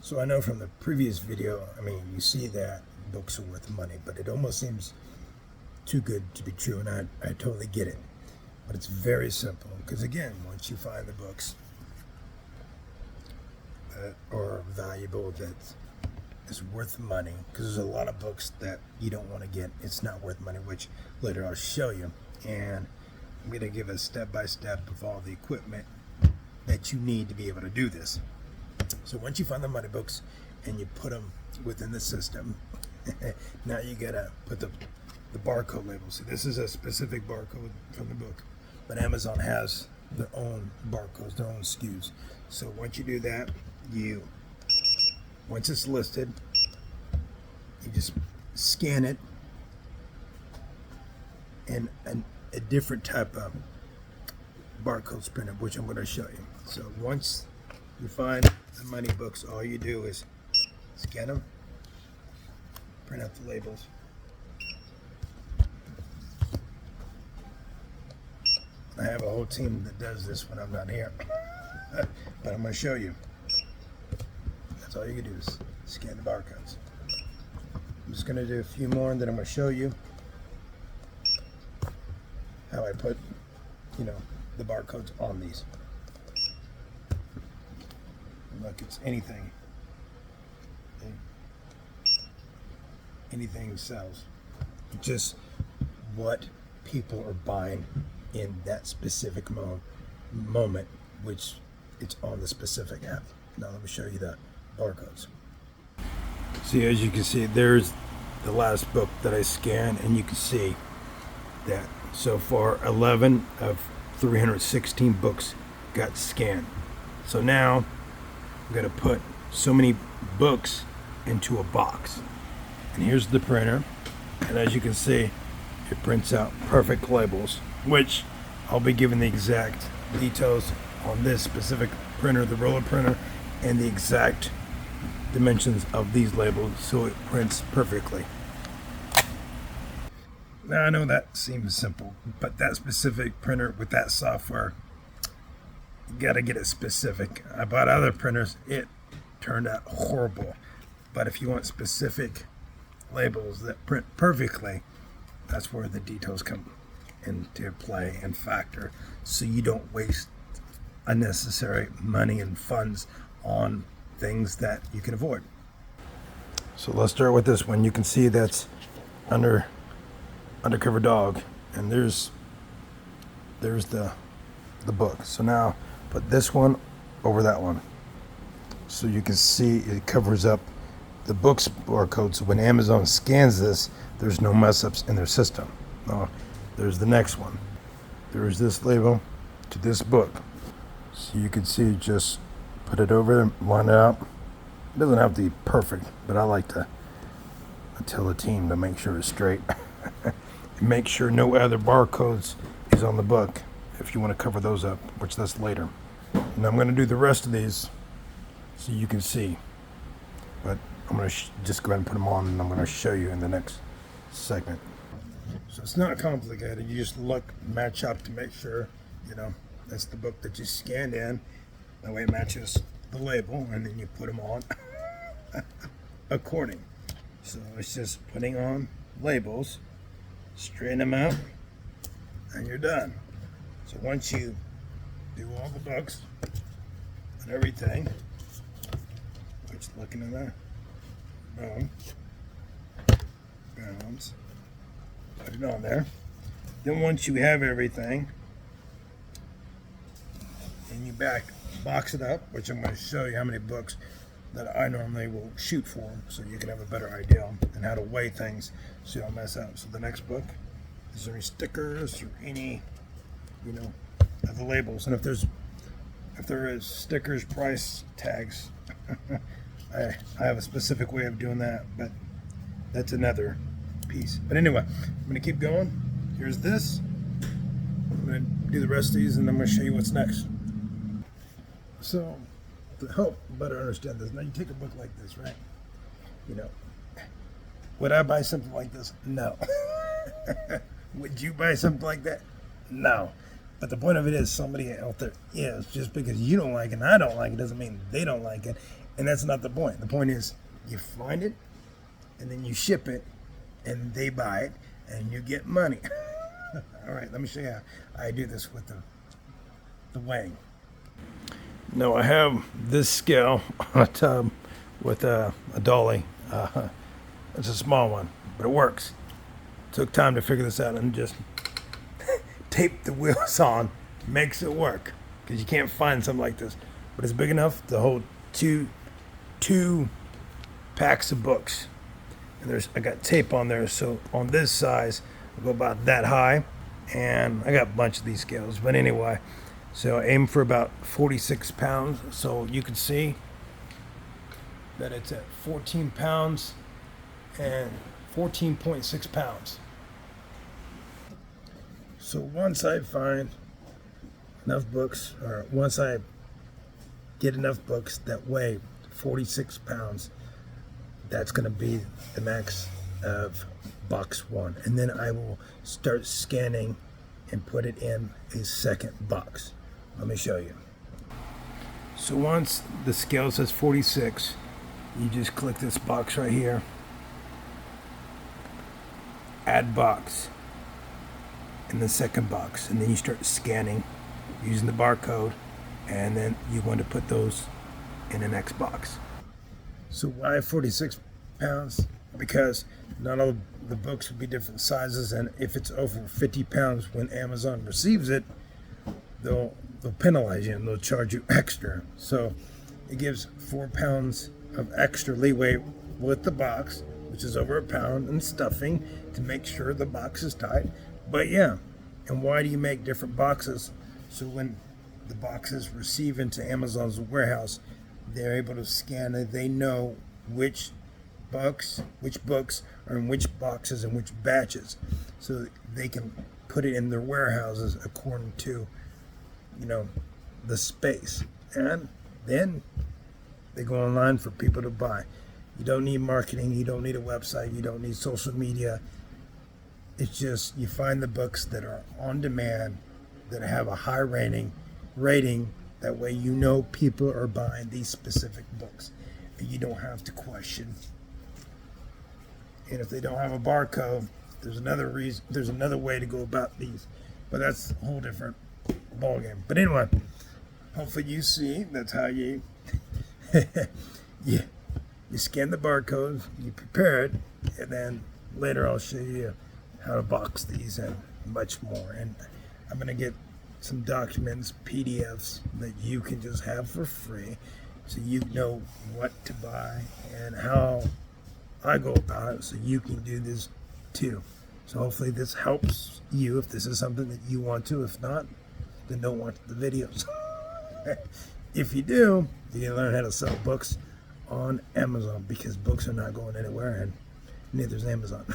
So I know from the previous video, I mean, you see that books are worth money, but it almost seems too good to be true, and I totally get it. But it's very simple, because again, once you find the books that are valuable, that is worth money, because there's a lot of books that you don't want to get, it's not worth money, which later I'll show you. And I'm going to give a step-by-step of all the equipment that you need to be able to do this. So once you find the money books and you put them within the system, now you gotta put the barcode label. See, this is a specific barcode from the book, but Amazon has their own barcodes, their own SKUs. So once you do that, once it's listed, you just scan it in a different type of barcode printer, which I'm going to show you. So once you find the money books, all you do is scan them, print out the labels. I have a whole team that does this when I'm not here, but I'm going to show you. That's all you can do is scan the barcodes. I'm just going to do a few more, and then I'm going to show you how I put, the barcodes on these. Look, it's anything sells. Just what people are buying in that specific moment, which it's on the specific app. Now let me show you the barcodes. See, as you can see, there's the last book that I scanned, and you can see that so far 11 of 316 books got scanned. So now I'm going to put so many books into a box. And here's the printer. And as you can see, it prints out perfect labels, which I'll be giving the exact details on this specific printer, the roller printer, and the exact dimensions of these labels so it prints perfectly. Now I know that seems simple, but that specific printer with that software, you gotta get it specific. I bought other printers, it turned out horrible. But if you want specific labels that print perfectly, that's where the details come into play and factor, so you don't waste unnecessary money and funds on things that you can avoid. So let's start with this one. You can see that's Undercover Dog, and there's the book. So now put this one over that one, so you can see it covers up the book's barcode. So when Amazon scans this, there's no mess ups in their system. Now there's the next one. There's this label to this book, so you can see, just put it over there, line it out. It doesn't have to be perfect, but I like to tell the team to make sure it's straight. Make sure no other barcodes is on the book if you want to cover those up, which that's later. And I'm going to do the rest of these so you can see, but I'm going to just go ahead and put them on, and I'm going to show you in the next segment. So it's not complicated. You just look, match up to make sure that's the book that you scanned in. That way it matches the label, and then you put them on according. So it's just putting on labels, straighten them out, and you're done. So once you do all the books and everything, which, looking at that, bounds, put it on there. Then once you have everything, and you box it up, which I'm going to show you how many books that I normally will shoot for, so you can have a better idea on how to weigh things so you don't mess up. So the next book, is there any stickers or any, of the labels? And if there is stickers, price tags, I have a specific way of doing that, but that's another piece. But anyway, I'm going to keep going. Here's this. I'm going to do the rest of these, and I'm going to show you what's next. So, to help better understand this, now you take a book like this, right? Would I buy something like this? No. Would you buy something like that? No. But the point of it is, somebody out there is. Just because you don't like it and I don't like it doesn't mean they don't like it. And that's not the point. The point is you find it and then you ship it and they buy it and you get money. All right, let me show you how I do this with the weighing. No, I have this scale on a tub with a dolly. It's a small one, but it works. Took time to figure this out and just tape the wheels on. Makes it work because you can't find something like this. But it's big enough to hold two packs of books. And I got tape on there, so on this size, I go about that high. And I got a bunch of these scales, but anyway, so I aim for about 46 pounds. So you can see that it's at 14 pounds and 14.6 pounds. So once I find enough books, or once I get enough books that weigh 46 pounds, that's going to be the max of box one. And then I will start scanning and put it in a second box. Let me show you. So once the scale says 46, you just click this box right here, add box in the second box, and then you start scanning using the barcode, and then you want to put those in the next box. So why 46 pounds? Because not all the books will be different sizes, and if it's over 50 pounds when Amazon receives it, they'll penalize you and they'll charge you extra. So it gives 4 pounds of extra leeway with the box, which is over a pound, and stuffing to make sure the box is tight. But yeah, and why do you make different boxes? So when the boxes receive into Amazon's warehouse, they're able to scan it. They know which books are in which boxes and which batches, so they can put it in their warehouses according to, the space. And then they go online for people to buy. You don't need marketing, you don't need a website, you don't need social media. It's just you find the books that are on demand, that have a high rating. That way people are buying these specific books, and you don't have to question. And if they don't have a barcode, there's another reason. There's another way to go about these, but that's a whole different ball game. But anyway, hopefully you see that's how you you scan the barcode, you prepare it, and then later I'll show you how to box these and much more. And I'm gonna get some documents, PDFs that you can just have for free, so you know what to buy and how I go about it, so you can do this too. So hopefully this helps you if this is something that you want to. If not, then don't watch the videos. If you do, you can learn how to sell books on Amazon, because books are not going anywhere, and neither is Amazon.